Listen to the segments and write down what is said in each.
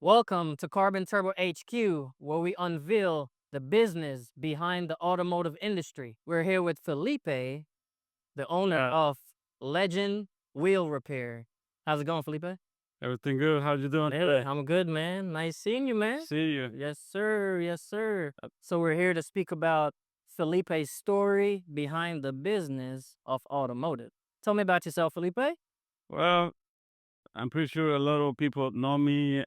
Welcome to Carbon Turbo HQ, where we unveil the business behind the automotive industry. We're here with Felipe, the owner of Legend Wheel Repair. How's it going, Felipe? Everything good? How you doing Hey, today? I'm good, man. Nice seeing you, man. See you. Yes, sir. Yes, sir. So we're here to speak about Felipe's story behind the business of automotive. Tell me about yourself, Felipe. Well, I'm pretty sure a lot of people know me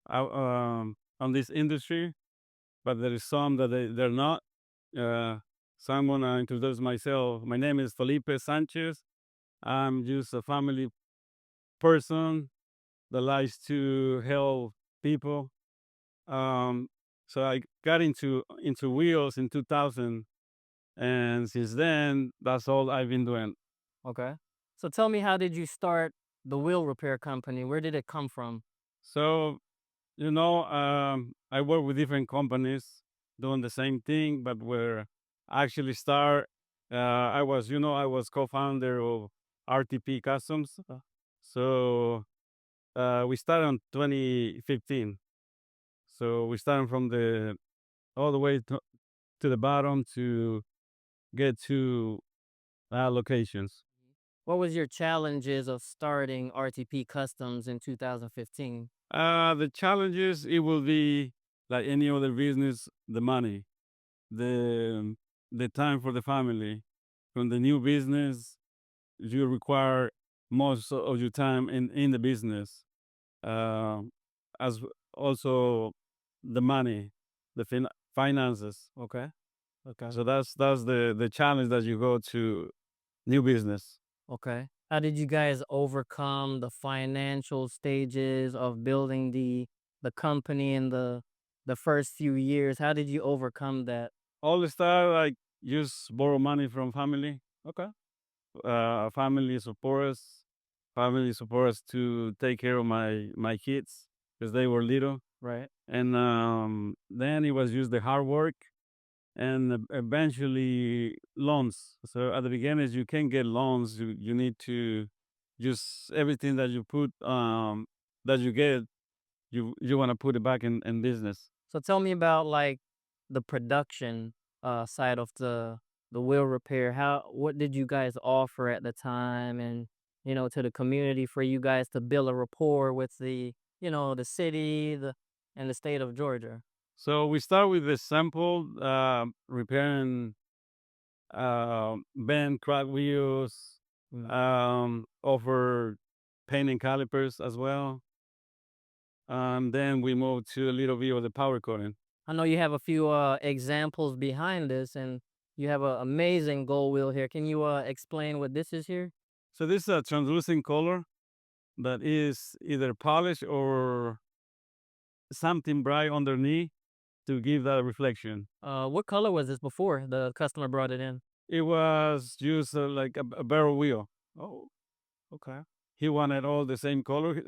on this industry, but there is some that they're not. Uh, so I'm gonna introduce myself. My name is Felipe Sanchez. I'm just a family person that likes to help people. Um, so I got into wheels in 2000, and since then, that's all I've been doing. Okay. So tell me, how did you start the wheel repair company? Where did it come from? So I work with different companies doing the same thing, but where I actually start, I was co-founder of RTP Customs. So we started in 2015. So we started from the all the way to the bottom to get to locations. What was your challenges of starting RTP Customs in 2015? The challenges it will be like any other business, the money, the the time for the family. From the new business, you require most of your time in the business, uh, as also the money, the finances. Okay. Okay. So that's the challenge that you go to new business. Okay. How did you guys overcome the financial stages of building the company in the first few years? How did you overcome that? All the stuff like just borrow money from family. Okay. Family support us. Family support us to take care of my kids because they were little. Right. And then it was just the hard work and eventually loans. So at the beginning, you can get loans. You need to just everything that you put that you get, you want to put it back in business. So tell me about like the production side of the wheel repair. How what did you guys offer at the time, and to the community for you guys to build a rapport with the city, the state of Georgia? So we start with the sample repairing bend crack wheels, Mm. offer painting calipers as well. Then we move to a little bit of the power coating. I know you have a few examples behind this, and you have an amazing gold wheel here. Can you explain what this is here? So this is a translucent color that is either polished or something bright underneath to give that reflection. What color was this before the customer brought it in? It was just like a barrel wheel. Oh, okay. He wanted all the same color.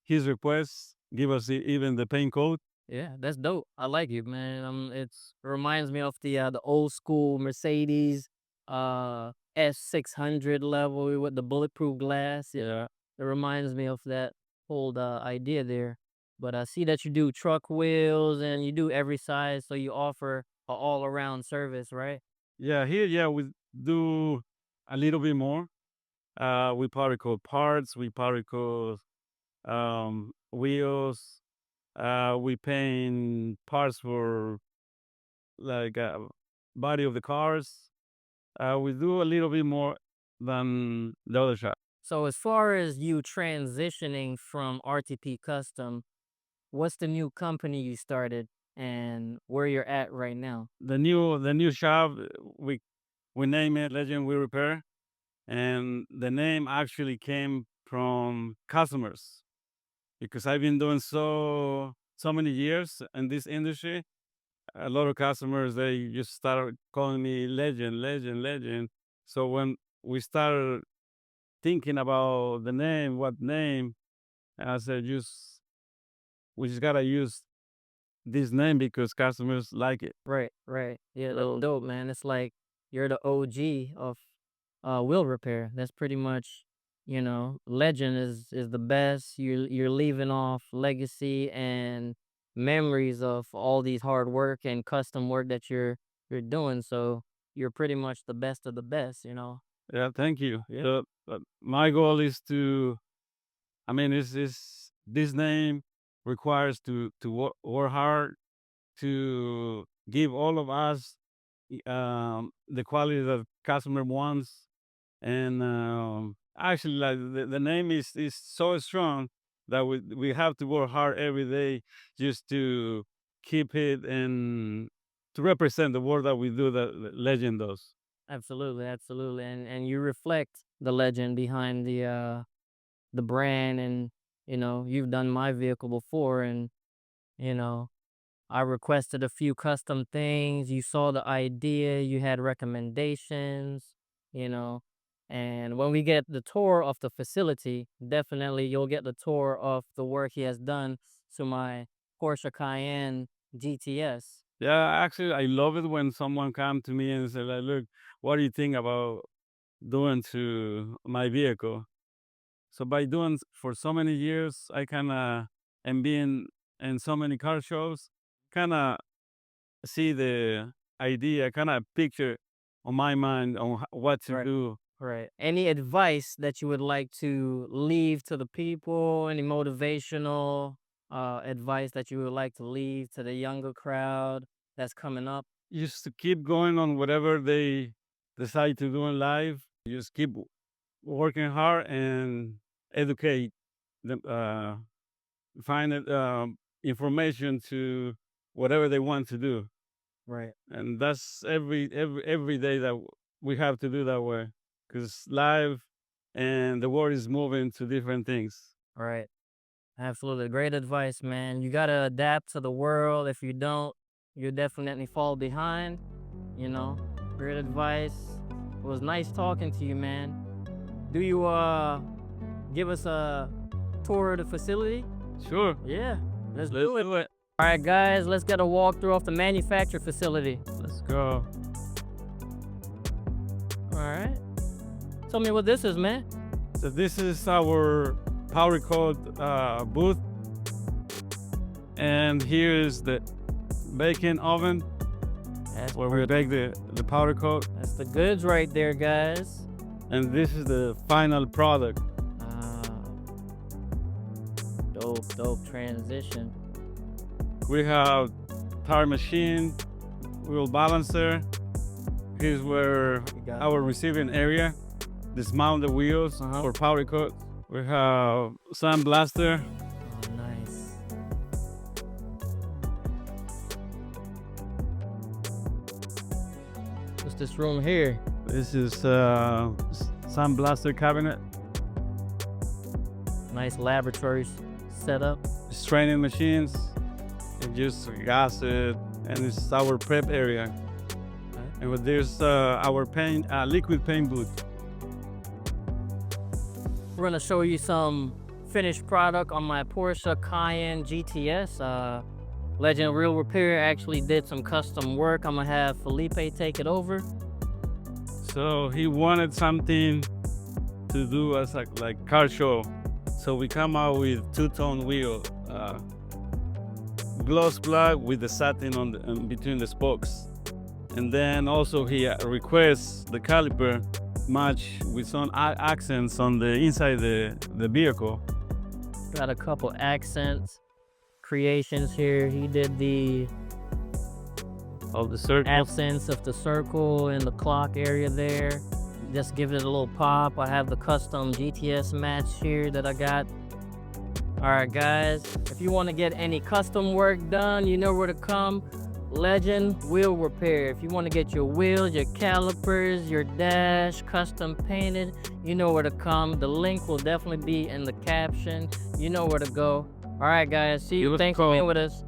His request. Give us even the paint coat. Yeah, that's dope. I like it, man. It reminds me of the old school Mercedes S600 level with the bulletproof glass. Yeah, it reminds me of that whole idea there. But I see that you do truck wheels and you do every size, so you offer a all around service, right? Yeah, here, yeah, we do a little bit more. We particle parts, we particle wheels, we paint parts for like body of the cars. We do a little bit more than the other shop. So as far as you transitioning from RTP Custom, what's the new company you started and where you're at right now? The new shop we name it Legend We Repair, and the name actually came from customers because I've been doing so many years in this industry. A lot of customers they just started calling me Legend, Legend, Legend. So when we started thinking about the name, what name, I said, just we just gotta use this name because customers like it. Right, right. Yeah, little dope, man. It's like you're the OG of wheel repair. That's pretty much. Legend is the best. You're leaving off legacy and memories of all these hard work and custom work that you're doing. So you're pretty much the best of the best. Yeah, thank you. Yeah, my goal is to. I mean, is this name requires to work hard to give all of us the quality that customer wants. And actually, like the name is so strong that we have to work hard every day just to keep it and to represent the work that we do that legend does. Absolutely, absolutely. And you reflect the legend behind the brand, and you've done my vehicle before, and you know I requested a few custom things. You saw the idea, you had recommendations, you know. And when we get the tour of the facility, definitely you'll get the tour of the work he has done to my Porsche Cayenne GTS. Yeah, actually, I love it when someone come to me and say, like, "Look, what do you think about doing to my vehicle?" So by doing for so many years, I kind of and being in so many car shows, kind of see the idea, kind of picture on my mind on what to Right. do. Right. Any advice that you would like to leave to the people? Any motivational advice that you would like to leave to the younger crowd that's coming up? Just to keep going on whatever they decide to do in life. Just keep working hard and educate them, find it, information to whatever they want to do. Right. And that's every day that we have to do that way, because life and the world is moving to different things. Right. Absolutely. Great advice, man. You got to adapt to the world. If you don't, you definitely fall behind. You know, great advice. It was nice talking to you, man. Do you give us a tour of the facility? Sure. Yeah, let's Let's do it. do it. All right, guys, let's get a walkthrough of the manufacture facility. Let's go. All right. Tell me what this is, man. So this is our power code booth, and here is the baking oven That's where we bake the powder coat, That's the goods right there, guys. and this is the final product. Ah, dope transition. We have tire machine, wheel balancer. Here's where We got our receiving area, dismount the wheels for powder coat. We have sand blaster. Oh, nice. What's this room here? This is sand blaster cabinet. Nice laboratory setup. Straining machines, and just gas it, and it's our prep area. And with this, our paint, liquid paint booth. We're gonna show you some finished product on my Porsche Cayenne GTS. Legend Real Repair actually did some custom work. I'm gonna have Felipe take it over. So he wanted something to do as like car show. So we come out with two-tone wheel, gloss black with the satin on in between the spokes. And then also he requests the caliper match with some accents on the inside the vehicle. Got a couple accents, creations here. He did the Of the circle. accents of the circle and the clock area there. Just give it a little pop. I have the custom GTS match here that I got. All right, guys, if you want to get any custom work done, you know where to come. Legend Wheel Repair. If you want to get your wheels, your calipers, your dash custom painted, you know where to come. The link will definitely be in the caption. You know where to go. All right, guys. See you. Thanks for being with us.